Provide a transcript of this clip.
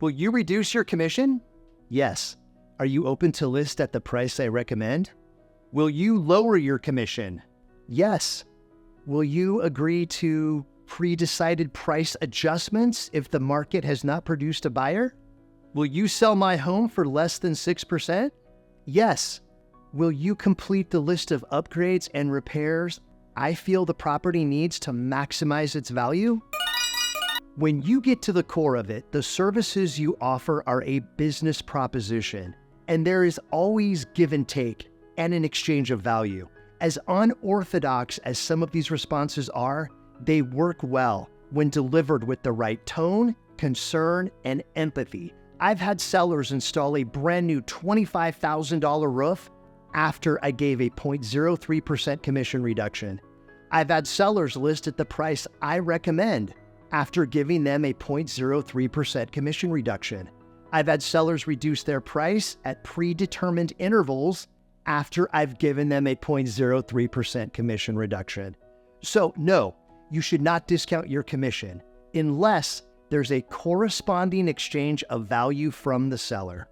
Will you reduce your commission? Yes. Are you open to list at the price I recommend? Will you lower your commission? Yes. Will you agree to pre-decided price adjustments if the market has not produced a buyer? Will you sell my home for less than 6%? Yes. Will you complete the list of upgrades and repairs I feel the property needs to maximize its value? When you get to the core of it, the services you offer are a business proposition, and there is always give and take and an exchange of value. As unorthodox as some of these responses are, they work well when delivered with the right tone, concern, and empathy. I've had sellers install a brand new $25,000 roof after I gave a 0.03% commission reduction. I've had sellers list at the price I recommend after giving them a 0.03% commission reduction. I've had sellers reduce their price at predetermined intervals after I've given them a 0.03% commission reduction. So no, you should not discount your commission unless there's a corresponding exchange of value from the seller.